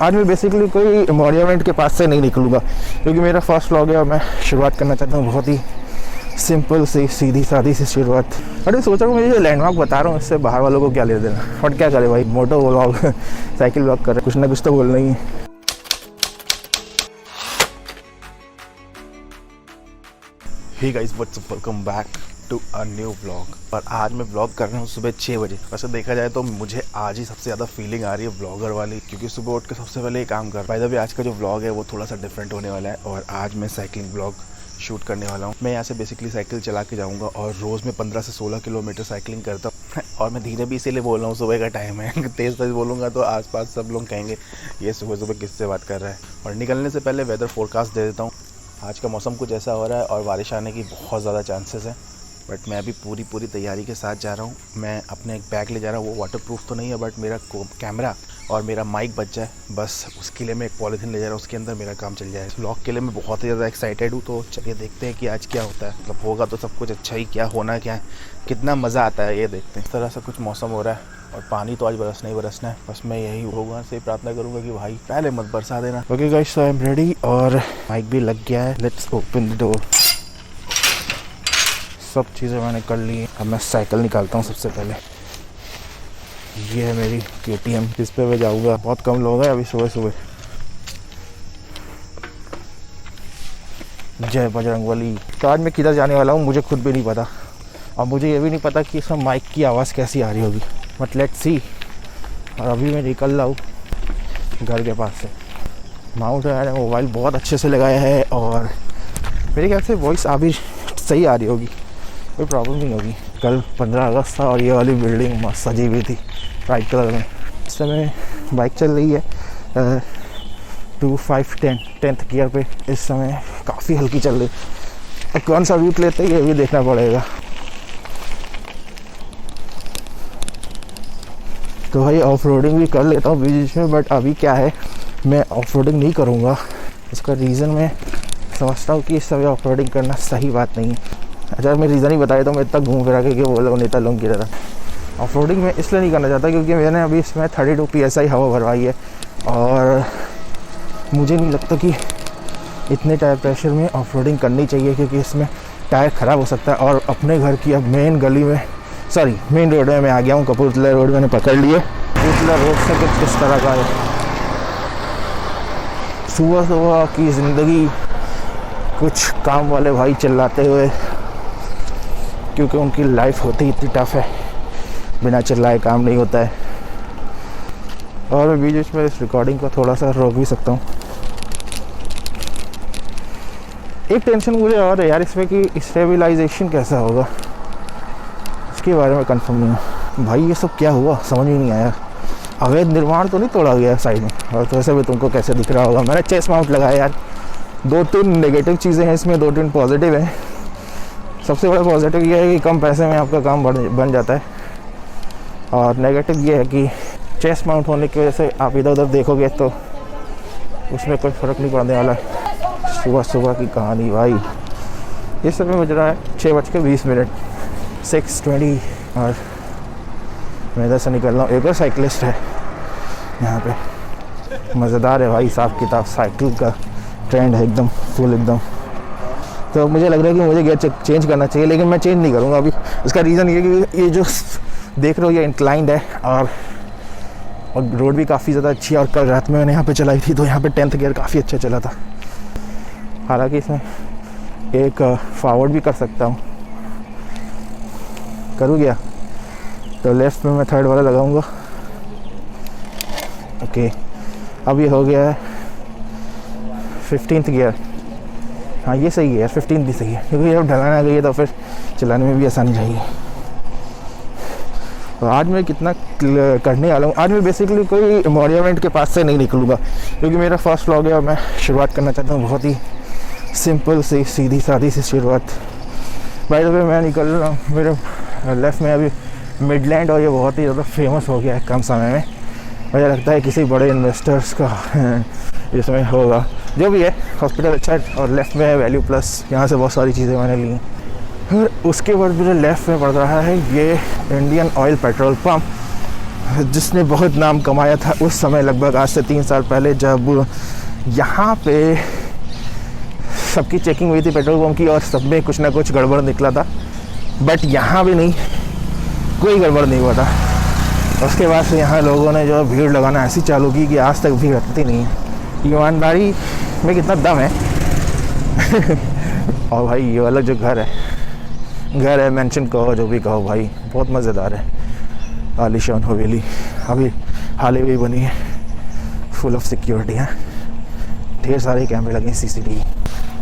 आज मैं बेसिकली कोई मॉन्यूमेंट के पास से नहीं निकलूँगा क्योंकि मेरा फर्स्ट व्लॉग है और मैं शुरुआत करना चाहता हूँ बहुत ही सिंपल सी सीधी सादी सी शुरुआत। अरे सोच रहा हूँ मैं जो लैंडमार्क बता रहा हूँ इससे बाहर वालों को क्या ले देना, और क्या करे भाई, मोटो व्लॉग साइकिल व्लॉग कर रहे, कुछ ना कुछ तो बोलना ही है। Hey guys, what's up, welcome back to a new vlog. और आज मैं व्लॉग कर रहा हूँ सुबह 6 बजे। वैसे देखा जाए तो मुझे आज ही सबसे ज़्यादा फीलिंग आ रही है व्लॉगर वाली, क्योंकि सुबह उठ के सबसे पहले ये काम कर पाई। आज का जो व्लॉग है वो थोड़ा सा डिफरेंट होने वाला है और आज मैं साइकिलिंग व्लॉग शूट करने वाला हूँ। मैं यहाँ से बेसिकली साइकिल चला के जाऊँगा और रोज़ में 15 से 16 किलोमीटर साइकिलिंग करता हूँ। और मैं धीरे भी इसीलिए बोल रहा हूँ, सुबह का टाइम है। तेज़ बोलूँगा तो आसपास सब लोग कहेंगे ये सुबह सुबह किससे बात कर रहा है। और निकलने से पहले वेदर फोरकास्ट दे देता हूँ। आज का मौसम कुछ ऐसा हो रहा है और बारिश आने की बहुत ज़्यादा चांसेस है, बट मैं अभी पूरी तैयारी के साथ जा रहा हूँ। मैं अपने एक बैग ले जा रहा हूँ, वो वाटर प्रूफ तो नहीं है, बट मेरा कैमरा और मेरा माइक बच जाए बस, उसके लिए मैं एक पॉलीथीन ले जा रहा हूँ, उसके अंदर मेरा काम चल जाए। व्लॉग के लिए मैं बहुत ही ज़्यादा एक्साइटेड हूँ, तो चलिए देखते हैं कि आज क्या होता है। मतलब होगा तो सब कुछ अच्छा ही, क्या होना क्या है, कितना मज़ा आता है ये देखते हैं। इस तरह से कुछ मौसम हो रहा है और पानी तो आज बरसना है। बस मैं यही भगवान से प्रार्थना करूँगा कि भाई पहले मत बरसा देना। Okay guys, so I am ready और माइक भी लग गया है। Let's open the door. सब चीज़ें मैंने कर ली। अब मैं साइकिल निकालता हूँ। सबसे पहले ये है मेरी KTM, जिस पे मैं जाऊँगा। बहुत कम लोग हैं अभी सुबह सुबह। जय बजरंगबली। तो आज मैं किधर जाने वाला हूँ मुझे खुद भी नहीं पता, और मुझे ये भी नहीं पता कि इसमें माइक की आवाज़ कैसी आ रही होगी, बट लेट्स सी। और अभी मैं निकल रहा हूँ घर के पास से। माउंट ने मोबाइल बहुत अच्छे से लगाया है और मेरे ख्याल से वॉइस अभी सही आ रही होगी, कोई प्रॉब्लम नहीं होगी। कल 15 अगस्त था और ये वाली बिल्डिंग मस्त सजी हुई थी वाइट कलर में। इस समय बाइक चल रही है 10th गियर पे। इस समय काफ़ी हल्की चल रही। अब कौन सा रूट लेते हैं ये भी देखना पड़ेगा। तो भाई ऑफ रोडिंग भी कर लेता हूँ बीच में, बट अभी क्या है, मैं ऑफ रोडिंग नहीं करूँगा। इसका रीज़न मैं समझता हूँ कि इस समय ऑफ रोडिंग करना सही बात नहीं है। अच्छा, मैं रीज़न ही बताया तो मैं इतना घूम फिरा के बोल रहा हूँ नेता लोग की तरह। ऑफ रोडिंग मैं इसलिए नहीं करना चाहता क्योंकि मैंने अभी इसमें 32 PSI हवा भरवाई है और मुझे नहीं लगता कि इतने टायर प्रेशर में ऑफ रोडिंग करनी चाहिए, क्योंकि इसमें टायर ख़राब हो सकता है। और अपने घर की अब मेन रोड में मैं आ गया हूँ। कपूरथला रोड मैंने पकड़ लिए। कपूरथला रोड से कुछ इस तरह का है। सुबह की ज़िंदगी कुछ काम वाले भाई चिल्लाते हुए, क्योंकि उनकी लाइफ होती इतनी टफ है, बिना चिल्लाए काम नहीं होता है। और मैं बीच में इस रिकॉर्डिंग को थोड़ा सा रोक भी सकता हूँ। एक टेंशन मुझे और है यार इसमें कि स्टेबलाइजेशन कैसा होगा, इसके बारे में कंफर्म नहीं है। भाई ये सब क्या हुआ समझ ही नहीं आया। अवैध निर्माण तो नहीं तोड़ा गया साइड में? और तो वैसे भी तुमको कैसे दिख रहा होगा, मैंने चेस्ट माउंट लगाया यार। 2-3 नेगेटिव चीज़ें हैं इसमें, 2-3 पॉजिटिव हैं। सबसे बड़ा पॉजिटिव ये है कि कम पैसे में आपका काम बन जाता है, और नेगेटिव ये है कि चेस्ट माउंट होने की वजह से आप इधर उधर देखोगे तो उसमें कोई फ़र्क नहीं पड़ने वाला। सुबह की कहानी भाई। इस समय बज रहा है 6:20, 6:20, और मैं इधर से निकल रहा हूँ। एक और साइकिलिस्ट है यहाँ पे, मज़ेदार है भाई। हिसाब किताब साइकिल का ट्रेंड है एकदम फुल एकदम। तो मुझे लग रहा है कि मुझे गियर चेंज करना चाहिए, लेकिन मैं चेंज नहीं करूँगा अभी। इसका रीज़न ये कि ये जो देख रहे हो ये इंक्लाइंड है और रोड भी काफ़ी ज़्यादा अच्छी है। और कल रात में मैंने यहाँ पे चलाई थी तो यहाँ पे 10th गियर काफ़ी अच्छा चला था। हालांकि इसमें एक फॉरवर्ड भी कर सकता हूँ, करूँ क्या? तो लेफ्ट में मैं 3rd वाला लगाऊंगा। ओके, अब ये हो गया है 15th गियर। हाँ ये सही है यार, 15 भी सही है, क्योंकि जब ढलान आ गई है तो फिर चलाने में भी आसानी रहेगी। तो आज मैं कितना करने वाला हूँ। आज मैं बेसिकली कोई मॉन्यूमेंट के पास से नहीं निकलूँगा क्योंकि मेरा फर्स्ट व्लॉग है और मैं शुरुआत करना चाहता हूँ बहुत ही सिंपल सी सीधी सादी सी शुरुआत। बाय द वे मैं निकल रहा हूँ, मेरे लेफ़्ट में अभी मिडलैंड, और ये बहुत ही ज़्यादा फेमस हो गया है कम समय में। मुझे लगता है किसी बड़े इन्वेस्टर्स का इसमें होगा। जो भी है, हॉस्पिटल अच्छा है। और लेफ़्ट में है वैल्यू प्लस, यहाँ से बहुत सारी चीज़ें मैंने ली हैं। और उसके बाद मेरे लेफ़्ट में पड़ रहा है ये इंडियन ऑयल पेट्रोल पम्प, जिसने बहुत नाम कमाया था उस समय, लगभग आज से 3 साल पहले, जब यहाँ पे सबकी चेकिंग हुई थी पेट्रोल पंप की और सब में कुछ ना कुछ गड़बड़ निकला था। बट यहाँ भी नहीं, कोई गड़बड़ नहीं हुआ था। उसके बाद से यहाँ लोगों ने जो भीड़ लगाना ऐसी चालू की कि आज तक भीड़ हटती नहीं है। ईमानदारी में कितना दम है। और भाई ये वाला जो घर है, मेंशन कहो जो भी कहो भाई, बहुत मज़ेदार है। आलीशान हवेली अभी हाल ही में बनी है, फुल ऑफ सिक्योरिटी है, ढेर सारे कैमरे लगे हैं, CCTV।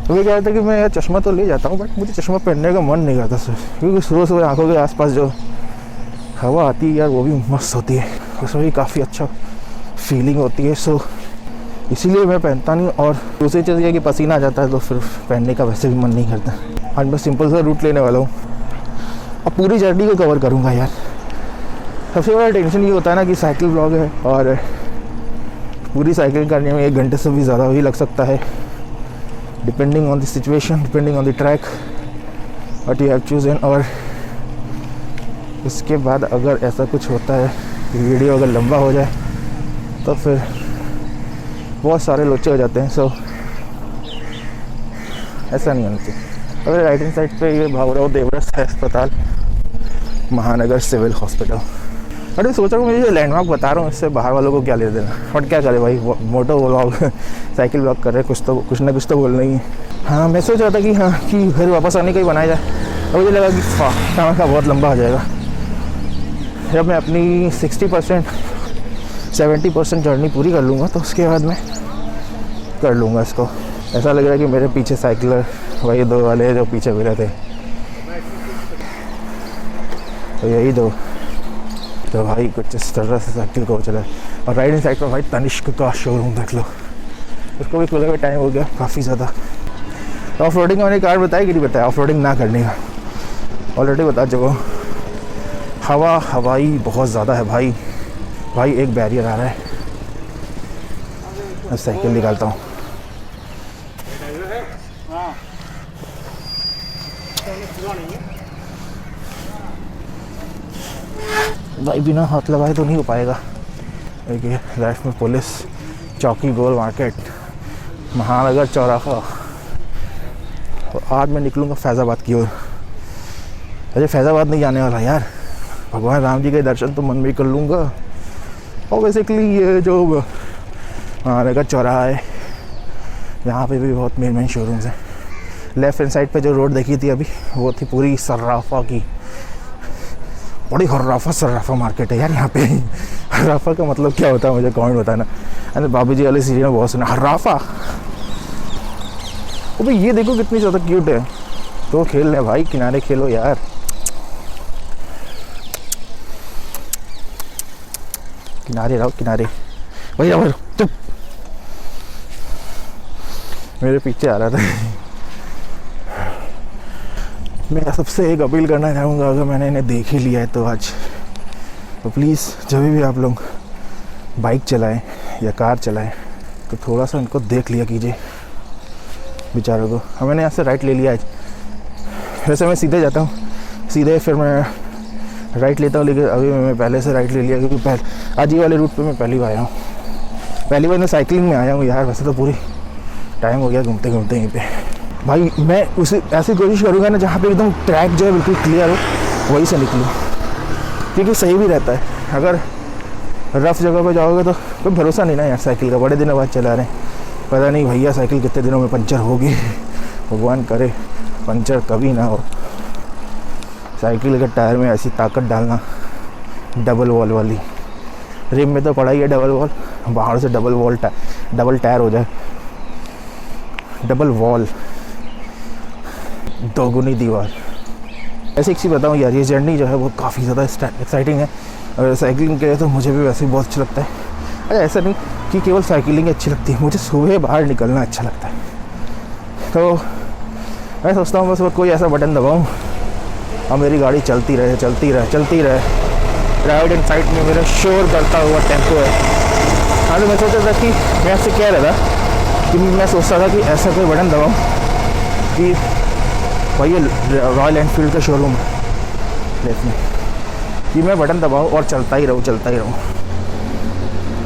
तो मैं कह रहा था कि मैं यार चश्मा तो ले जाता हूँ, बट मुझे चश्मा पहनने का मन नहीं करता सर, क्योंकि सुबह सुबह आँखों के आसपास जो हवा आती है यार वो भी मस्त होती है, उसमें भी काफ़ी अच्छा फीलिंग होती है। सो इसीलिए मैं पहनता नहीं। और दूसरी चीज़ ये कि पसीना आ जाता है तो फिर पहनने का वैसे भी मन नहीं करता। आज मैं सिंपल सा रूट लेने वाला हूँ और पूरी जर्नी को कवर करूँगा यार। सबसे बड़ा टेंशन ये होता है ना कि साइकिल ब्लॉग है और पूरी साइकिलिंग करने में 1 घंटे से भी ज़्यादा ही लग सकता है, depending on the situation, depending on the track what you have chosen. और इसके बाद अगर ऐसा कुछ होता है कि वीडियो अगर लंबा हो जाए तो फिर बहुत सारे लोचे हो जाते हैं। सो ऐसा नहीं होना चाहिए। अगर राइट हैंड साइड पे ये भावराव देवरस है अस्पताल, महानगर सिविल हॉस्पिटल। अरे सोच रहा हूँ मुझे जो लैंडमार्क बता रहा हूँ इससे बाहर वालों को क्या ले देना, बट क्या करे भाई, मोटो व्लॉग साइकिल व्लॉग कर रहे हैं, कुछ ना कुछ तो बोलना ही है। हाँ मैं सोच रहा था कि हाँ कि घर वापस आने का ही बनाया जाए, तो मुझे लगा कि समय का बहुत लंबा हो जाएगा। जब मैं अपनी 60% 70% जर्नी पूरी कर लूँगा तो उसके बाद मैं कर लूँगा इसको। ऐसा लग रहा है कि मेरे पीछे साइकिलर वही 2 वाले जो पीछे भी रहते, तो यही 2 तो भाई कुछ इस तरह से साइकिल को चला। और राइट हैंड साइड पर भाई तनिष्क का शोरूम देख लो, उसको भी खुले हुए टाइम हो गया काफ़ी ज़्यादा। ऑफ रोडिंग मैंने कार बताया कि नहीं बताया, ऑफ रोडिंग ना करने का ऑलरेडी बता चुका हूँ। हवाई बहुत ज़्यादा है भाई एक बैरियर आ रहा है। अब साइकिल निकालता हूँ। भाई बिना हाथ लगाए तो नहीं हो पाएगा। देखिए लाइफ में पुलिस चौकी, गोल मार्केट, महानगर चौराहा। और आज मैं निकलूँगा फैज़ाबाद की ओर। अरे फैज़ाबाद नहीं जाने वाला यार, भगवान राम जी के दर्शन तो मन में कर लूँगा। और बेसिकली ये जो महानगर चौराहा है यहाँ पे भी बहुत मेन शोरूम्स हैं। लेफ़्ट हैंड साइड पे जो रोड देखी थी अभी वो थी पूरी सर्राफा की, बड़ी सर्राफा मार्केट है यार यहाँ पे। हर्राफा का मतलब क्या होता है मुझे कमेंट बताना। अरे बाबू जी वाले सीरियल में बहुत सुना हर्राफा। ओ भाई ये देखो कितनी ज़्यादा क्यूट है, तो खेल रहे भाई, किनारे खेलो यार। किनारे रहो किनारे भाई, रहो चुप। मेरे पीछे आ रहा था। मैं सबसे एक अपील करना चाहूँगा, अगर मैंने इन्हें देख ही लिया है तो आज तो प्लीज़ जब भी आप लोग बाइक चलाएं या कार चलाएं तो थोड़ा सा इनको देख लिया कीजिए बेचारों को। हाँ मैंने यहाँ से राइट ले लिया है, वैसे मैं सीधे जाता हूँ, सीधे फिर मैं राइट लेता हूँ, लेकिन अभी मैं पहले से राइट ले लिया क्योंकि आज ये वाले रूट पे मैं पहली बार आया हूँ। पहली बार मैं साइकिलिंग में आया हूँ यार, वैसे तो पूरी टाइम हो गया घूमते घूमते यहीं पे। भाई मैं उसे ऐसी कोशिश करूँगा ना जहाँ पे एकदम ट्रैक जो है बिल्कुल क्लियर हो, वहीं से निकलूँ, क्योंकि सही भी रहता है। अगर रफ़ जगह पे जाओगे तो कोई भरोसा नहीं ना यार साइकिल का, बड़े दिनों बाद चला रहे हैं, पता नहीं भैया साइकिल कितने दिनों में पंचर होगी। भगवान करे पंचर कभी ना हो। साइकिल के टायर में ऐसी ताकत डालना, डबल वॉल वाली, रिम में तो पड़ा ही है डबल वॉल, बाहर से डबल टायर हो जाए, डबल वॉल, दोगुनी दीवार। ऐसे एक चीज़ बताऊँ यार, ये जर्नी जो है वो काफ़ी ज़्यादा एक्साइटिंग है। और साइकिलिंग के लिए तो मुझे भी वैसे ही बहुत अच्छा लगता है। अरे ऐसा नहीं कि केवल साइकिलिंग अच्छी लगती है, मुझे सुबह बाहर निकलना अच्छा लगता है। तो मैं सोचता हूँ बस कोई ऐसा बटन दबाऊँ और मेरी गाड़ी चलती रहे। राइट हैंड साइड में मेरा शोर करता हुआ टेम्पो है। हाँ तो मैं सोचा था कि मैं आपसे कह रहा था कि मैं सोचता था कि ऐसा कोई बटन दबाऊँ कि भाई ये रॉयल एनफील्ड का शोरूम है लेफ्ट में, कि मैं बटन दबाऊँ और चलता ही रहूँ।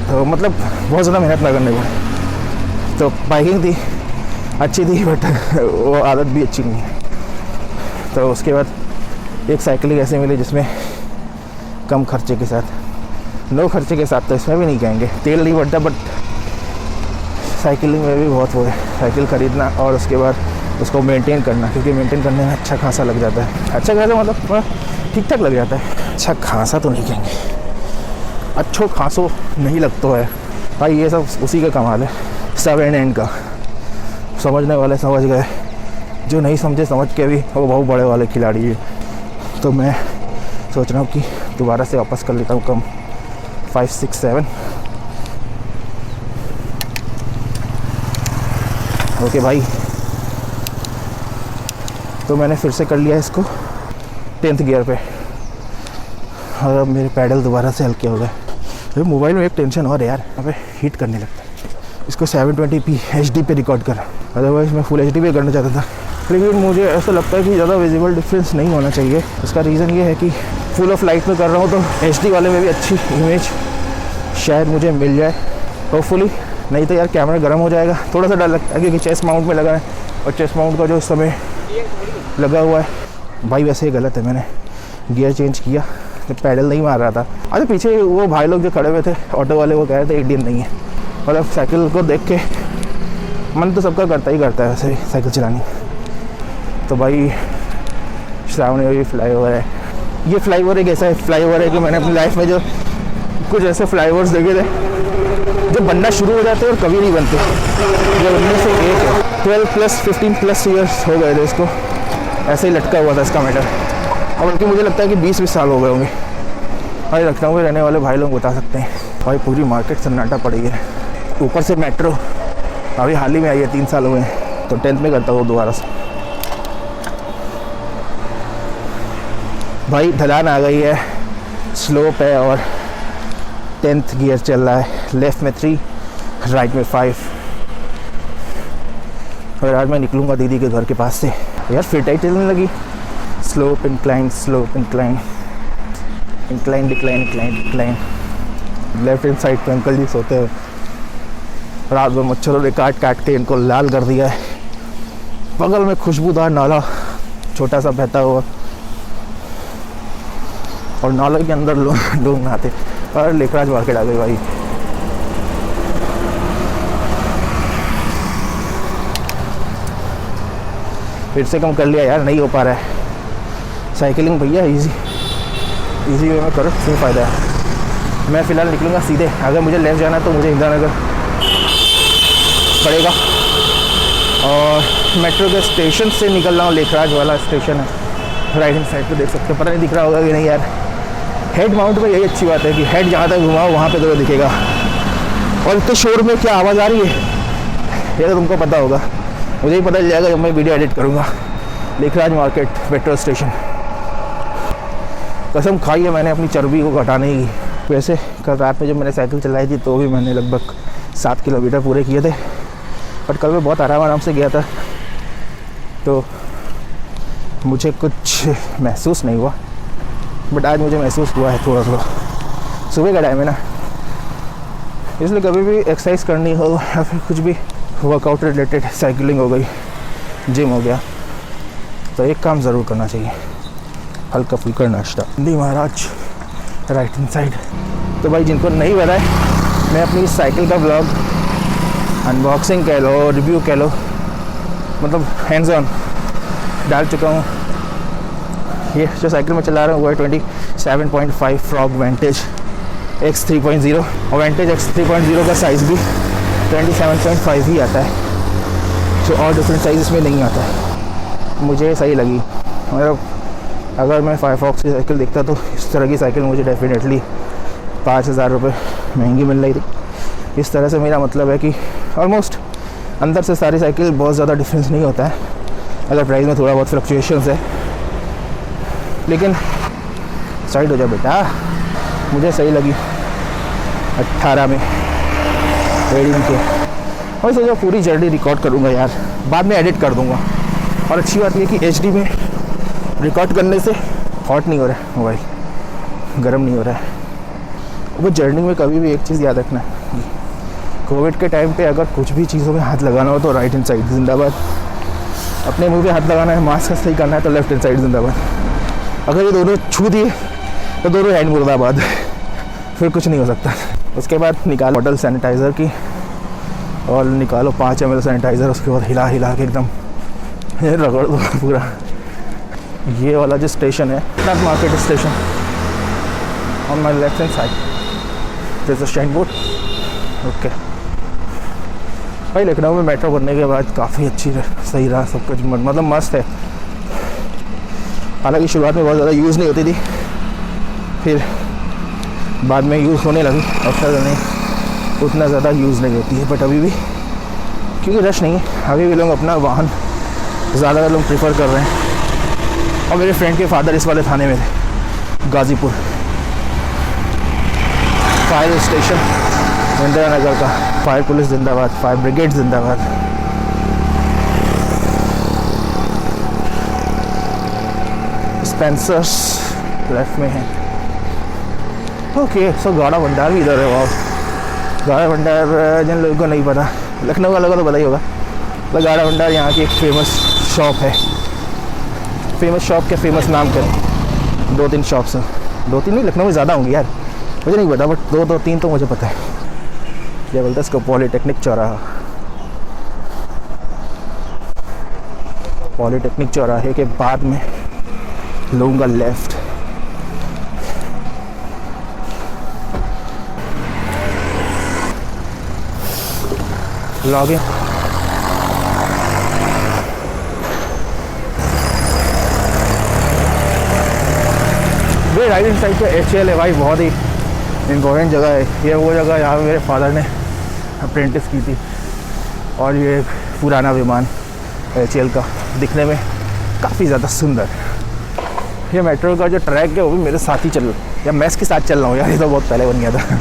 तो मतलब बहुत ज़्यादा मेहनत ना करनी पड़े। तो बाइकिंग थी, अच्छी थी, बट वो आदत भी अच्छी नहीं है। तो उसके बाद एक साइकिलिंग ऐसे मिली जिसमें कम खर्चे के साथ, नो खर्चे के साथ तो इसमें भी नहीं कहेंगे, तेल नहीं बढ़ता, बट साइकिलिंग में भी बहुत वो है, साइकिल ख़रीदना और उसके बाद उसको मेंटेन करना, क्योंकि मेंटेन करने में अच्छा खासा लग जाता है। अच्छा खासा मतलब ठीक ठाक लग जाता है, अच्छा खासा तो नहीं कहेंगे, अच्छो खासो नहीं लगता है भाई। ये सब उसी का कमाल है, सब एंड का। समझने वाले समझ गए, जो नहीं समझे समझ के भी वो बहुत बड़े वाले खिलाड़ी है। तो मैं सोच रहा हूँ कि दोबारा से वापस कर लेता हूँ कम 5, 6, 7। ओके भाई, तो मैंने फिर से कर लिया इसको 10th गियर पे, और अब मेरे पैडल दोबारा से हल्के हो गए। तो मोबाइल में एक टेंशन और है यार, यहाँ पे हीट करने लगता है। इसको 720p HD पे रिकॉर्ड करा, अदरवाइज़ मैं फुल HD पे करना चाहता था, लेकिन मुझे ऐसा लगता है कि ज़्यादा विजिबल डिफरेंस नहीं होना चाहिए। इसका रीज़न ये है कि फुल ऑफ लाइट में कर रहा हूँ तो HD वाले में भी अच्छी इमेज शायद मुझे मिल जाए होपफुली, नहीं तो यार कैमरा गर्म हो जाएगा। थोड़ा सा डर लगता है क्योंकि चेस्ट माउंट में लगा है, और चेस्ट माउंट का जो इस समय लगा हुआ है भाई, वैसे ही गलत है। मैंने गियर चेंज किया तो पैडल नहीं मार रहा था। अरे पीछे वो भाई लोग जो खड़े हुए थे ऑटो वाले, वो कह रहे थे इंडियन नहीं है। मतलब साइकिल को देख के मन तो सबका करता ही करता है वैसे साइकिल चलानी। तो भाई सामने ये फ्लाईओवर है, ये फ्लाईओवर एक ऐसा फ्लाईओवर है कि मैंने अपनी लाइफ में जो कुछ ऐसे फ्लाईओवर्स देखे थे जो बनना शुरू हो जाते हैं और कभी नहीं बनते, जब उनमें से एक है। 12+, 15+ ईयर्स हो गए थे इसको, ऐसे ही लटका हुआ था इसका मैटर। और बल्कि मुझे लगता है कि 20-20 साल हो गए होंगे। भाई लखनऊ में रहने वाले भाई लोग बता सकते हैं। भाई पूरी मार्केट सन्नाटा पड़ी है, ऊपर से मेट्रो अभी हाल ही में आई है, 3 साल हुए हैं। तो 10th में करता हूँ दोबारा से। भाई ढलान आ गई है, स्लोप है, और 10th गियर चल रहा है। लेफ़्ट में 3, राइट में 5। और आज मैं निकलूँगा दीदी के घर के पास से। यार फिर टाइट चलने लगी, slope incline, slope incline, incline decline, incline decline. Left hand side पे अंकल जी सोते हैं, रात में मच्छरों ने काट काट के इनको लाल कर दिया है। बगल में खुशबूदार नाला छोटा सा बहता हुआ, और नाले के अंदर लोग नहाते। और लेखराज मार्केट आ गई भाई। फिर से कम कर लिया यार, नहीं हो पा रहा है। साइकिलिंग भैया इजी वे में करो, क्यों फ़ायदा है। मैं फ़िलहाल निकलूँगा सीधे, अगर मुझे लेफ्ट जाना है तो मुझे इंदिरा नगर पड़ेगा, और मेट्रो के स्टेशन से निकल रहा हूँ। लेखराज वाला स्टेशन है, राइट हैंड साइड पे देख सकते हो, पता नहीं दिख रहा होगा कि नहीं यार। हेड माउंट में यही अच्छी बात है कि हेड जहाँ तक घुमाओ वहाँ पे तो दिखेगा। और इतने शोर में क्या आवाज़ आ रही है ये तो तुमको पता होगा, मुझे ही पता चल जाएगा जब मैं वीडियो एडिट करूँगा। Lekhraj market metro station. कसम खाई है मैंने अपनी चर्बी को घटाने की। वैसे कल रात में जब मैंने साइकिल चलाई थी तो भी मैंने लगभग 7 किलोमीटर पूरे किए थे, बट कल मैं बहुत आराम से गया था तो मुझे कुछ महसूस नहीं हुआ, बट आज मुझे महसूस हुआ है थोड़ा थोड़ा। सुबह का टाइम है ना, इसलिए कभी भी एक्सरसाइज करनी हो या फिर कुछ भी वर्कआउट रिलेटेड, साइकिलिंग हो गई, जिम हो गया, तो एक काम ज़रूर करना चाहिए, हल्का फुल्का नाश्ता। दी महाराज राइट हैंड साइड। तो भाई जिनको नहीं पता है, मैं अपनी साइकिल का ब्लॉग अनबॉक्सिंग कह लो, रिव्यू कह लो, मतलब हैंड्स ऑन डाल चुका हूँ। ये जो साइकिल में चला रहा हूँ वो है 27.5 फ्रॉग वेंटेज X3.0, और वेंटेज X3.0 का साइज़ भी 27.5 ही आता है, जो और डिफरेंट साइज़ इसमें नहीं आता है। मुझे सही लगी, मतलब अगर मैं फायरफॉक्स की साइकिल देखता तो इस तरह की साइकिल मुझे डेफिनेटली 5,000 रुपये महंगी मिल रही थी। इस तरह से मेरा मतलब है कि ऑलमोस्ट अंदर से सारी साइकिल बहुत ज़्यादा डिफरेंस नहीं होता है, अगर प्राइस में थोड़ा बहुत फ्लक्चुएशंस है। लेकिन साइड हो जाए बेटा, मुझे सही लगी 18 में रेडिंग के। और सोचा पूरी जर्नी रिकॉर्ड करूँगा यार, बाद में एडिट कर दूँगा। और अच्छी बात ये कि HD में रिकॉर्ड करने से हॉट नहीं हो रहा है मोबाइल, गर्म नहीं हो रहा है। वो जर्नी में कभी भी एक चीज़ याद रखना, कोविड के टाइम पे अगर कुछ भी चीज़ों में हाथ लगाना हो तो राइट हैंड साइड जिंदाबाद, अपने मुंह पे हाथ लगाना है, मास्क सही करना है तो लेफ्ट हैंड साइड जिंदाबाद। अगर ये दोनों छू दिए तो दोनों हैंड मुर्दाबाद, फिर कुछ नहीं हो सकता। उसके बाद निकालो बॉटल सैनिटाइज़र की और निकालो 5 ml सैनिटाइज़र, उसके बाद हिला हिला के एकदम रगड़ दो पूरा। ये वाला जो स्टेशन है not market station, on my left hand side there is a shine board. Okay भाई, लखनऊ में मेट्रो बनने के बाद काफ़ी अच्छी सही रहा सब कुछ, मतलब मस्त है। हालांकि शुरुआत में बहुत ज़्यादा यूज़ नहीं होती थी, फिर बाद में यूज़ होने लगी, अक्सर नहीं उतना ज़्यादा यूज़ नहीं होती है। बट अभी भी क्योंकि रश नहीं है, अभी भी लोग अपना वाहन ज़्यादातर लोग प्रेफर कर रहे हैं। और मेरे फ्रेंड के फादर इस वाले थाने में थे, गाज़ीपुर फायर स्टेशन इंदिरा नगर का। फायर पुलिस जिंदाबाद, फायर ब्रिगेड जिंदाबाद। स्पेंसर्स लेफ्ट में है। ओके, सो गाड़ा भंडार भी इधर है। वाह, गाड़ा भंडार जिन लोगों को नहीं पता, लखनऊ वालों को तो पता ही होगा, तो गाड़ा भंडार यहाँ की एक फेमस शॉप है। फेमस शॉप के फेमस नाम करें, 2-3 शॉप्स हैं, 2-3 नहीं, लखनऊ में ज़्यादा होंगी यार, मुझे नहीं पता, बट 2-3 तो मुझे पता है। क्या बोलते हैं इसको, पॉलीटेक्निक चौराहा। पॉलीटेक्निक चौराहे के बाद में लूँगा left. Login way right hand side पे HL है भाई, बहुत ही इम्पोर्टेंट जगह है। ये वो जगह यहाँ पे मेरे फादर ने अप्रेंटिस की थी, और ये एक पुराना विमान HL का, दिखने में काफ़ी ज़्यादा सुंदर। ये मेट्रो का जो ट्रैक है वो भी मेरे साथ ही या मैं इसके साथ चल रहा हूँ यार, ये तो बहुत पहले बन गया था।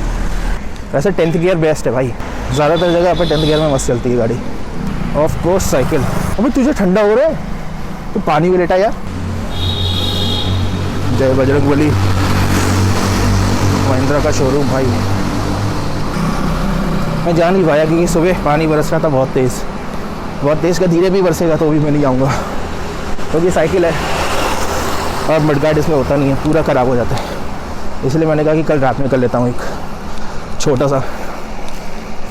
वैसे 10th गियर बेस्ट है भाई, ज़्यादातर जगह पर 10th गियर में मस्त चलती है गाड़ी। Of course cycle. अभी तुझे ठंडा हो रहा है तो पानी भी लेटा यार। जय बजरंगबली, महिंद्रा का शोरूम भाई। मैं जान नहीं पाया क्योंकि सुबह पानी बरस रहा था बहुत तेज़ का, धीरे भी बरसेगा तो भी मैं नहीं जाऊँगा, क्योंकि तो साइकिल है और मडगार्ड इसमें होता नहीं है, पूरा ख़राब हो जाता है। इसलिए मैंने कहा कि कल रात में कर लेता हूँ एक छोटा सा।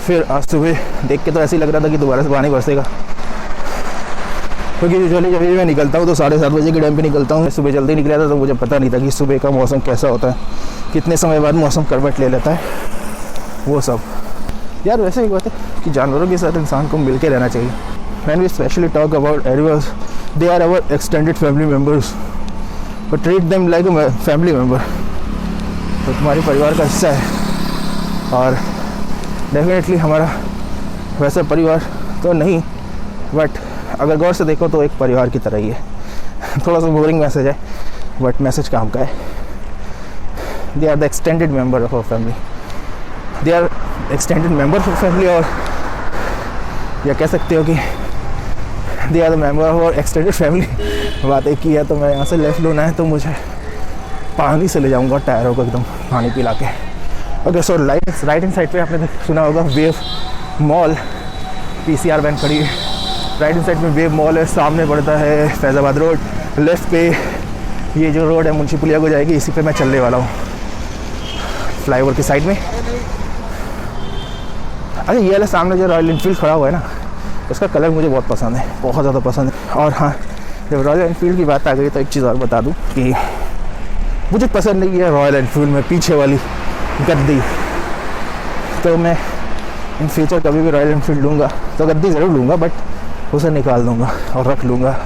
फिर आज सुबह देख के तो ऐसे ही लग रहा था कि दोबारा से पानी बरसेगा, क्योंकि यूजुअली जब भी मैं निकलता हूँ तो 7:30 बजे के टाइम पे निकलता हूँ। सुबह जल्दी निकला था तो मुझे पता नहीं था कि सुबह का मौसम कैसा होता है, कितने समय बाद मौसम करवट ले लेता है, वो सब। यार वैसे एक बात है कि जानवरों के साथ इंसान को मिल के रहना चाहिए। When we specially talk about animals, they are our extended family members, but treat them like a family member. तो तुम्हारे परिवार का हिस्सा है, और डेफिनेटली हमारा वैसा परिवार तो नहीं, बट अगर गौर से देखो तो एक परिवार की तरह ही है। थोड़ा सा बोरिंग मैसेज है, बट मैसेज काम का है। They are the extended member of our family, they are extended member of family, और या कह सकते हो कि they are the member of our extended family. बात एक ही है, तो मैं यहाँ से लेफ्ट लूना है तो मुझे पानी से ले जाऊँगा टायरों को एकदम पानी पिला के। ओके, सो राइट हैंड साइड पे आपने सुना होगा वेव मॉल, PCR वैन खड़ी है। राइट हैंड साइड में वेव मॉल है, सामने पड़ता है फैज़ाबाद रोड। लेफ्ट पे ये जो रोड है मुंशी पुलिया को जाएगी, इसी पे मैं चलने वाला हूँ, फ्लाईओवर की साइड में। अरे ये वाला सामने जो रॉयल एनफील्ड खड़ा हुआ है ना, उसका कलर मुझे बहुत पसंद है, बहुत ज़्यादा पसंद है। और हाँ, जब रॉयल एनफील्ड की बात आ गई तो एक चीज़ और बता दूँ कि मुझे पसंद नहीं है रॉयल एनफील्ड में पीछे वाली गद्दी। तो मैं इन फ्यूचर कभी भी रॉयल एनफील्ड लूँगा तो गद्दी ज़रूर लूँगा, बट उसे निकाल दूँगा और रख लूँगा।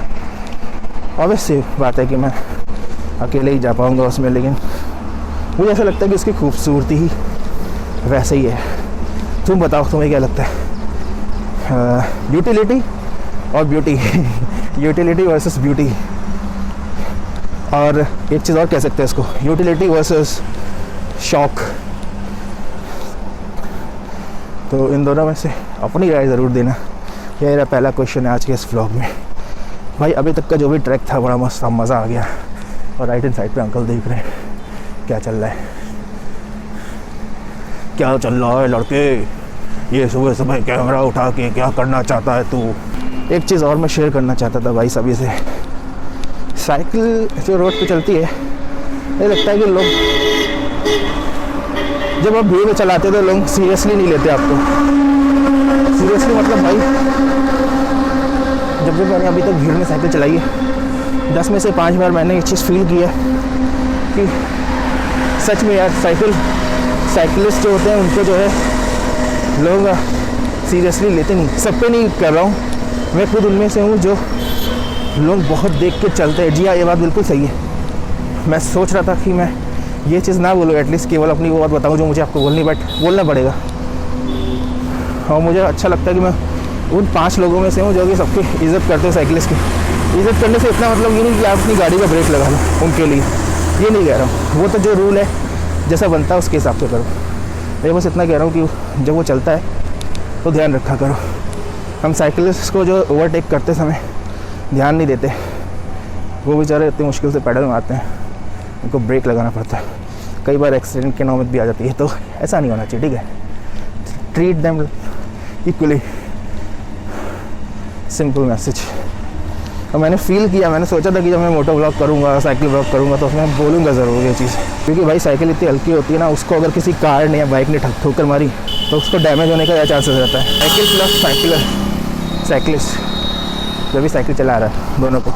ऑब्वियसली बात है कि मैं अकेले ही जा पाऊँगा उसमें, लेकिन मुझे ऐसा लगता है कि उसकी खूबसूरती ही वैसे ही है। तुम बताओ, तुम्हें क्या लगता है? यूटिलिटी और ब्यूटी यूटिलिटी वर्सेस ब्यूटी, और एक चीज़ और कह सकते हैं इसको, यूटिलिटी वर्सेस शौक। तो इन दोनों में से अपनी राय ज़रूर देना। यह मेरा पहला क्वेश्चन है आज के इस व्लॉग में। भाई अभी तक का जो भी ट्रैक था बड़ा मस्त था, मज़ा आ गया। और राइट हैंड साइड पे अंकल देख रहे हैं, क्या चल रहा है, क्या चल रहा है लड़के, ये सुबह सुबह कैमरा उठा के क्या करना चाहता है तू। एक चीज़ और मैं शेयर करना चाहता था भाई सभी से, साइकिल जो रोड पे चलती है, ये लगता है कि लोग जब आप भीड़ में चलाते तो लोग सीरियसली नहीं लेते आपको। सीरियसली मतलब भाई, जब मैंने अभी तक भीड़ में साइकिल चलाई है 10 में से 5 बार मैंने ये चीज़ फील की है कि सच में यार साइकिलिस्ट जो होते हैं उनको जो है लोग सीरियसली लेते नहीं। सब पे नहीं कर रहा हूँ, मैं खुद उनमें से हूँ जो लोग बहुत देख के चलते हैं। जी हाँ, ये बात बिल्कुल सही है। मैं सोच रहा था कि मैं ये चीज़ ना बोलूँ, एटलीस्ट केवल अपनी वो बात बताऊँ जो मुझे आपको बोलनी, बट बोलना पड़ेगा। और मुझे अच्छा लगता है कि मैं उन 5 लोगों में से हूँ जो कि सबकी इज़्ज़त करते हैं। साइकिलिस्ट की इज़्ज़त करने से इतना मतलब ये नहीं कि आप अपनी गाड़ी का ब्रेक लगा लो उनके लिए, ये नहीं कह रहा हूँ। वो तो जो रूल है जैसा बनता है उसके हिसाब से करो। मैं बस इतना कह रहा हूँ कि जब वो चलता है तो ध्यान रखा करो। हम साइकिलिस्ट को जो ओवरटेक करते समय ध्यान नहीं देते, वो बेचारे इतनी मुश्किल से पैडल मारते हैं, उनको ब्रेक लगाना पड़ता है। कई बार एक्सीडेंट की नौबत भी आ जाती है, तो ऐसा नहीं होना चाहिए, ठीक है। Treat them equally, simple message. और मैंने फील किया, मैंने सोचा था कि जब मैं मोटो ब्लॉग करूँगा, साइकिल ब्लॉग करूँगा, तो उसमें बोलूँगा ज़रूर ये चीज़, क्योंकि भाई साइकिल इतनी हल्की होती है ना, उसको अगर किसी कार ने या बाइक ने ठोकर मारी तो उसको डैमेज होने का चांसेस रहता है। साइकिल प्लस साइकिलिस्ट जो भी साइकिल चला रहा है, दोनों को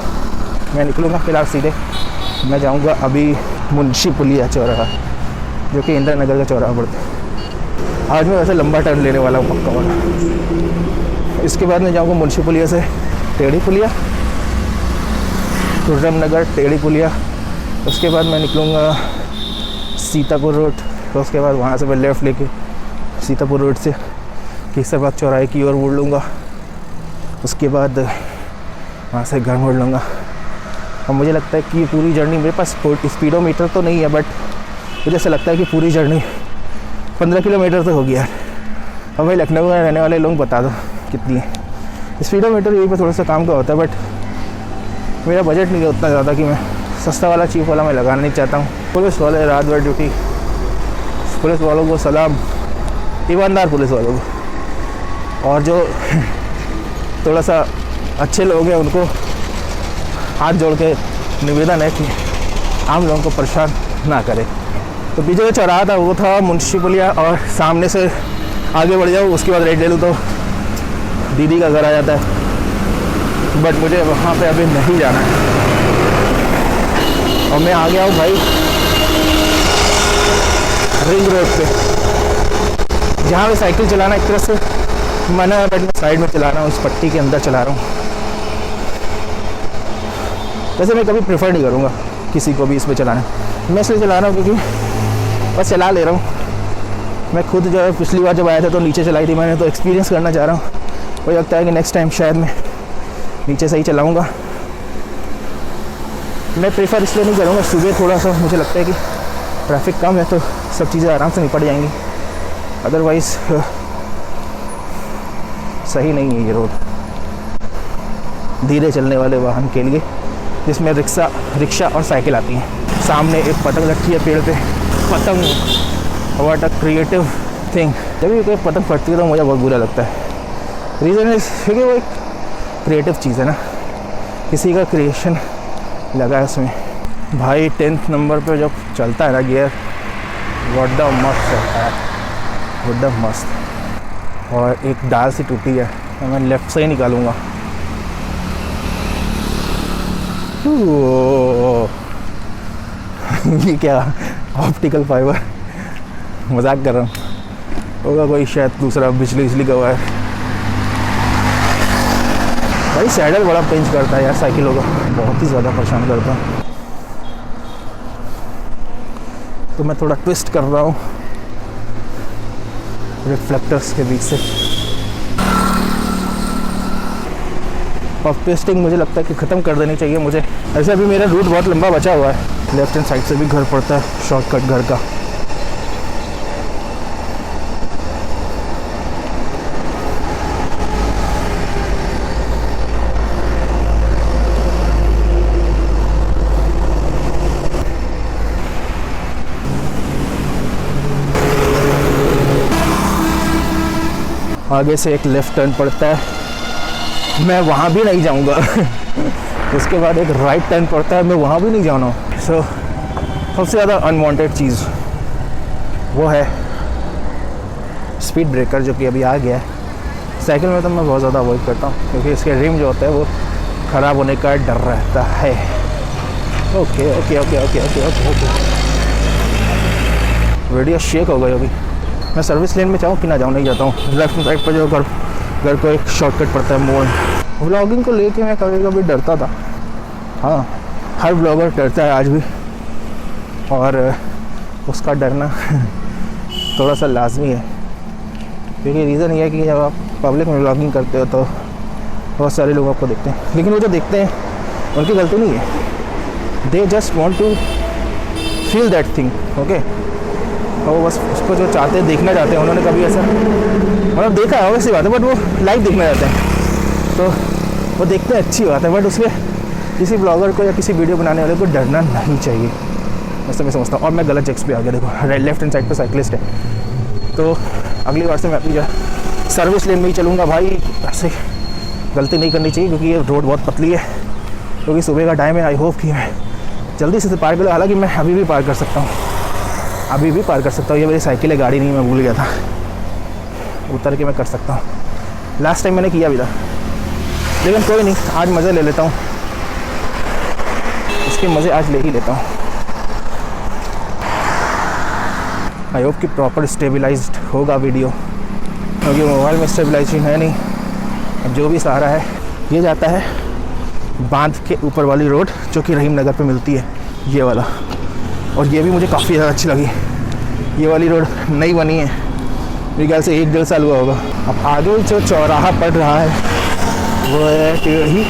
मैं निकलूँगा फिलहाल सीधे। मैं जाऊँगा अभी मुंशी पुलिया चौराहा, जो कि इंदिरा नगर का चौराहा पड़ता है। आज मैं वैसे लंबा टर्न लेने वाला हूँ पक्का वाला। इसके बाद मैं जाऊँगा मुंशी पुलिया से टेढ़ी पुलिया, खुर्रम नगर, टेढ़ी पुलिया। उसके बाद मैं निकलूँगा सीतापुर रोड, तो उसके बाद वहाँ से मैं लेफ़्ट लेके सीतापुर रोड से केसरबाग चौराहे की ओर मुड़ लूँगा। उसके बाद वहाँ से घर मोड़ लूँगा। और मुझे लगता है कि पूरी जर्नी, मेरे पास स्पीडोमीटर तो नहीं है, बट मुझे ऐसा लगता है कि पूरी जर्नी 15 किलोमीटर तो होगी यार। अब भाई लखनऊ में रहने वाले लोग बता दो कितनी है। स्पीडोमीटर यही पर थोड़ा सा काम का होता है, बट मेरा बजट नहीं है उतना ज़्यादा कि मैं सस्ता वाला चीप वाला मैं लगाना नहीं चाहता हूँ। पुलिस वाले रात भर ड्यूटी, पुलिस वालों को सलाम, ईमानदार पुलिस वालों को। और जो थोड़ा सा अच्छे लोग हैं उनको हाथ जोड़ के निवेदन है कि आम लोगों को परेशान ना करें। तो पीछे जो चौराहा था वो था मुंशी पुलिया, और सामने से आगे बढ़ जाओ उसके बाद राइट ले लूँ तो दीदी का घर आ जाता है। बट मुझे वहाँ पे अभी नहीं जाना है, और मैं आ गया हूँ भाई रिंग रोड पे, जहाँ मैं साइकिल चलाना एक तरह से मना है, बट मैं साइड में चला रहा हूँ, उस पट्टी के अंदर चला रहा हूँ। वैसे मैं कभी प्रेफर नहीं करूँगा किसी को भी इस पर चलाना, मैं इसलिए चला रहा हूँ क्योंकि बस चला ले रहा हूँ। मैं खुद जो है पिछली बार जब आया था तो नीचे चलाई थी मैंने, तो एक्सपीरियंस करना चाह रहा हूँ। मुझे लगता है कि नेक्स्ट टाइम शायद मैं नीचे से ही चलाऊँगा। मैं प्रेफर इसलिए नहीं करूँगा, सुबह थोड़ा सा मुझे लगता है कि ट्रैफिक कम है तो सब चीज़ें आराम से निपट जाएंगी, अदरवाइज़ सही नहीं है ये रोड धीरे चलने वाले वाहन के लिए, जिसमें रिक्शा और साइकिल आती हैं। सामने एक पतंग रखी है पेड़ पे, पतंग, व्हाट अ क्रिएटिव थिंग। जब भी कोई पतंग फटती है तो मुझे बहुत बुरा लगता है। रीज़न इज क्योंकि वो एक क्रिएटिव चीज़ है ना, किसी का क्रिएशन लगा है उसमें। भाई 10th नंबर पे जब चलता है ना गियर, व्हाट द मस्त है, व्हाट द मस्त। और एक डाल सी टूटी है तो मैं लेफ़्ट से ही निकालूंगा। ये क्या ऑप्टिकल फाइबर, मजाक कर रहा हूँ, होगा कोई शायद दूसरा बिजली का वायर। भाई सैडल बड़ा पेंच करता है यार साइकिलों का, बहुत ही ज़्यादा परेशान करता है। तो मैं थोड़ा ट्विस्ट कर रहा हूँ रिफ्लेक्टर्स के बीच से, और ट्विस्टिंग मुझे लगता है कि ख़त्म कर देनी चाहिए मुझे। ऐसे अभी मेरा रूट बहुत लंबा बचा हुआ है, लेफ्ट हैंड साइड से भी घर पड़ता है, शॉर्टकट घर का। आगे से एक लेफ़्ट टर्न पड़ता है, मैं वहाँ भी नहीं जाऊँगा। उसके बाद एक राइट टर्न पड़ता है, मैं वहाँ भी नहीं जाना। सो सबसे ज़्यादा अनवांटेड चीज़ वो है स्पीड ब्रेकर, जो कि अभी आ गया है। साइकिल में तो मैं बहुत ज़्यादा अवॉइड करता हूँ क्योंकि इसके रिम जो होता है वो ख़राब होने का डर रहता है। Okay okay okay okay okay okay okay video shake हो गई अभी। मैं सर्विस लेन में चाहूँ कि ना जाऊँ, नहीं जाता हूँ। लेफ्ट साइड पर जो घर को एक शॉर्टकट पड़ता है मोड़। व्लॉगिंग को लेके मैं कभी कभी डरता था। हाँ, हर ब्लॉगर डरता है आज भी, और उसका डरना थोड़ा सा लाजमी है क्योंकि रीज़न ये है कि जब आप पब्लिक में व्लॉगिंग करते हो तो बहुत सारे लोग आपको देखते हैं, लेकिन वो जो देखते हैं उनकी गलती नहीं है। They just want to feel that thing, okay. और वो बस उसको जो चाहते हैं, देखना चाहते हैं। उन्होंने कभी ऐसा मतलब देखा है, वैसी बात है, बट वो लाइव देखना चाहते हैं तो वो देखते हैं, अच्छी बात है। बट उसमें किसी ब्लॉगर को या किसी वीडियो बनाने वाले को डरना नहीं चाहिए, वैसे मैं समझता हूँ। और मैं गलत जगह पे आ गया, देखो लेफ्ट हैंड साइड पे साइकिलिस्ट है, तो अगली बार से मैं अपनी सर्विस लेन में ही चलूँगा भाई। ऐसे गलती नहीं करनी चाहिए क्योंकि ये रोड बहुत पतली है, क्योंकि सुबह का टाइम है। आई होप कि मैं जल्दी से पार कर लूँ। हालांकि मैं अभी भी पार कर सकता हूँ, अभी भी पार कर सकता हूँ। ये मेरी साइकिल है, गाड़ी नहीं, मैं भूल गया था। उतर के मैं कर सकता हूँ, लास्ट टाइम मैंने किया भी था, लेकिन कोई नहीं, आज मज़े ले लेता हूँ। इसके मज़े आज ले ही लेता हूँ। आई होप कि प्रॉपर स्टेबलाइज्ड होगा वीडियो, क्योंकि मोबाइल में स्टेबलाइजेशन है नहीं। अब जो भी सहारा है, ये जाता है बांध के ऊपर वाली रोड जो कि रहीम नगर पे मिलती है, ये वाला। और ये भी मुझे काफ़ी ज़्यादा अच्छी लगी। ये वाली रोड नई बनी है, मेरे ख्याल से 1-1.5 साल हुआ होगा। अब आगे जो चौराहा पड़ रहा है वो है टेढ़ी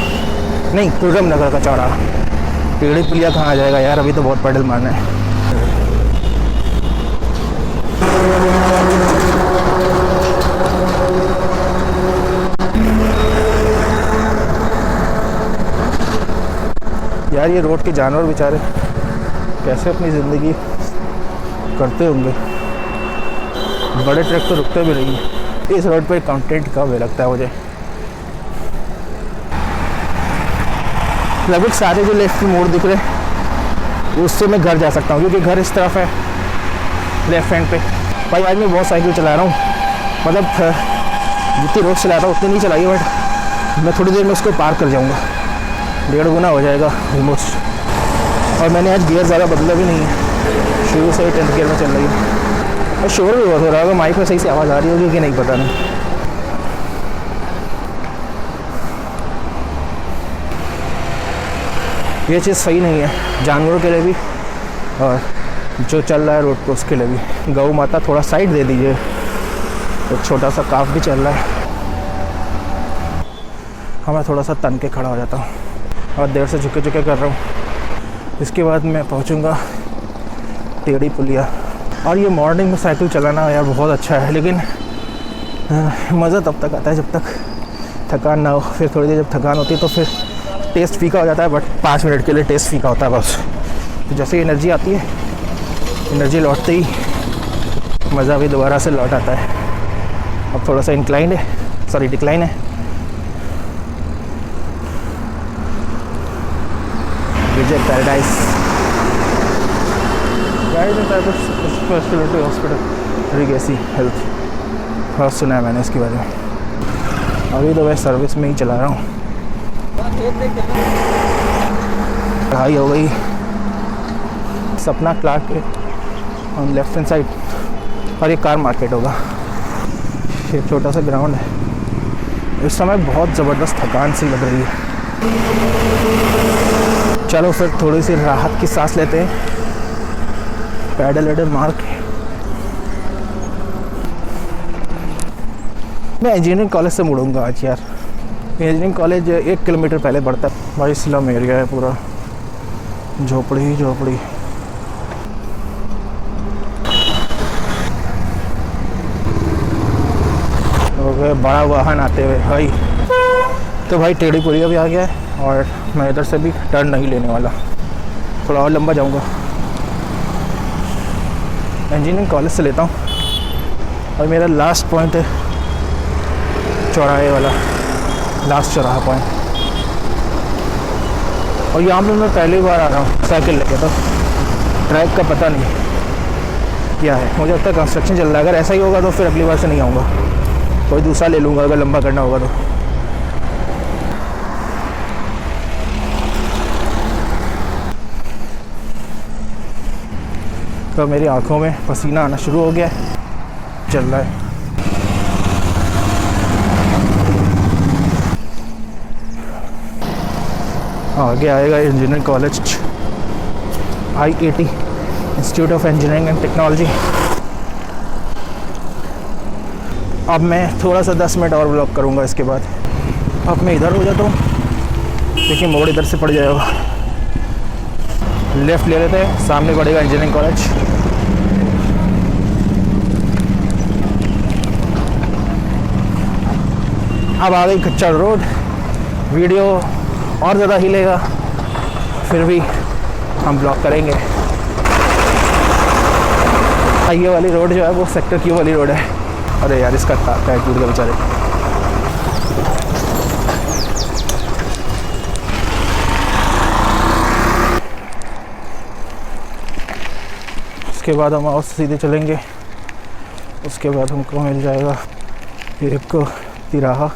नहीं, तुर्गम नगर का चौराहा। टेढ़ी पुलिया कहाँ आ जाएगा यार, अभी तो बहुत पैडल मारना है। यार ये रोड के जानवर बेचारे कैसे अपनी ज़िंदगी करते होंगे। बड़े ट्रक तो रुकते भी नहीं है। इस रोड पे कंटेंट कम लगता है मुझे। लगभग सारे जो लेफ्ट मोड़ दिख रहे उससे मैं घर जा सकता हूँ, क्योंकि घर इस तरफ है लेफ्ट हैंड पे। भाई आज मैं बहुत साइकिल चला रहा हूँ, मतलब जितनी रोड चला रहा हूँ उतनी नहीं चलाई है, बट मैं थोड़ी देर में उसको पार कर जाऊँगा। 1.5 गुना हो जाएगा ऑलमोस्ट। और मैंने आज गियर ज़्यादा बदला भी नहीं है, शुरू से ही 10th गियर में चल रही है। और शोर भी बहुत हो रहा होगा, माइक में सही से आवाज़ आ रही होगी कि नहीं पता नहीं। ये चीज़ सही नहीं है जानवरों के लिए भी, और जो चल रहा है रोड पर उसके लिए भी। गौ माता थोड़ा साइड दे दीजिए, एक छोटा सा काफ भी चल रहा है। मैं थोड़ा सा तन के खड़ा हो जाता हूँ और देर से झुके झुके कर रहा हूँ। इसके बाद मैं पहुँचूँगा टेढ़ी पुलिया। और ये मॉर्निंग में साइकिल चलाना यार बहुत अच्छा है, लेकिन मज़ा तब तक आता है जब तक थकान ना हो। फिर थोड़ी देर जब थकान होती है तो फिर टेस्ट फीका हो जाता है, बट 5 मिनट के लिए टेस्ट फीका होता है बस। तो जैसे एनर्जी आती है, एनर्जी लौटते ही मज़ा भी दोबारा से लौट आता है। अब थोड़ा सा इंक्लाइन है, सॉरी डिक्लाइन है। विजय पैराडाइज स्पेशलिटी हॉस्पिटल रीगेसी हेल्थ, बहुत सुना है मैंने इसके बारे में। अभी तो मैं सर्विस में ही चला रहा हूँ। पढ़ाई हो गई सपना क्लार्क के ऑन लेफ्ट हैंड साइड, और ये कार मार्केट होगा। ये छोटा सा ग्राउंड है। इस समय बहुत ज़बरदस्त थकान सी लग रही है। चलो फिर थोड़ी सी राहत की सांस लेते हैं, पैडल वैडल मार के। मैं इंजीनियरिंग कॉलेज से मुड़ूंगा आज यार। इंजीनियरिंग कॉलेज 1 किलोमीटर पहले पड़ता है। भाई स्लम एरिया है पूरा, झोपड़ी ही झोपड़ी। ओके, बड़ा वाहन आते हुए भाई। तो भाई टेढ़ी पुलिया भी आ गया है, और मैं इधर से भी टर्न नहीं लेने वाला, थोड़ा और लंबा जाऊंगा। इंजीनियरिंग कॉलेज से लेता हूँ, और मेरा लास्ट पॉइंट है चौराहे वाला लास्ट चौराहा पॉइंट। और यहाँ पे मैं पहली बार आ रहा हूँ साइकिल लेके, तो ट्रैक का पता नहीं क्या है। मुझे लगता है कंस्ट्रक्शन चल रहा है। अगर ऐसा ही होगा तो फिर अगली बार से नहीं आऊँगा, कोई दूसरा ले लूँगा अगर लंबा करना होगा तो मेरी आंखों में पसीना आना शुरू हो गया है, चल रहा है। आगे आएगा engineering college, IIT, institute of engineering and technology. अब मैं थोड़ा सा 10 मिनट और ब्लॉक करूँगा, इसके बाद अब मैं इधर हो जाता हूँ। देखिए मोड़ इधर से पड़ जाएगा, लेफ़्ट ले लेते हैं, सामने पड़ेगा इंजीनियरिंग कॉलेज। अब आ गई कच्चा रोड, वीडियो और ज़्यादा हिलेगा, फिर भी हम ब्लॉक करेंगे। ये वाली रोड जो है वो सेक्टर Q वाली रोड है। अरे यार इसका टायर टूट गया बेचारे। उसके बाद हम और सीधे चलेंगे, उसके बाद हमको मिल जाएगा एक तिराहा।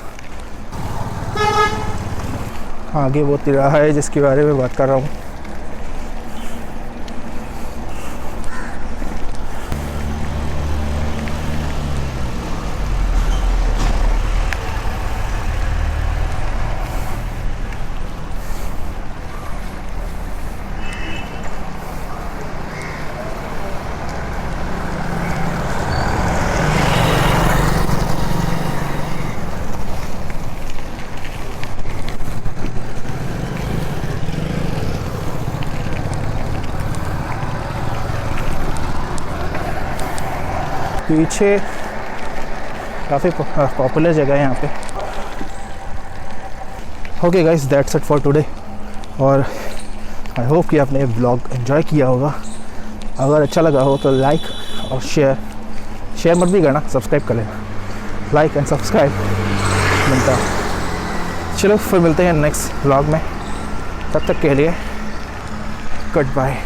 आगे वो तिराहा है जिसके बारे में बात कर रहा हूँ। पीछे काफ़ी पॉपुलर जगह है यहाँ पे। Okay guys, that's it for today. और आई होप कि आपने ब्लॉग एंजॉय किया होगा। अगर अच्छा लगा हो तो लाइक और शेयर मत भी करना, सब्सक्राइब कर लेना। लाइक एंड सब्सक्राइब मिलता। चलो फिर मिलते हैं नेक्स्ट ब्लॉग में, तब तक के लिए गुड बाय।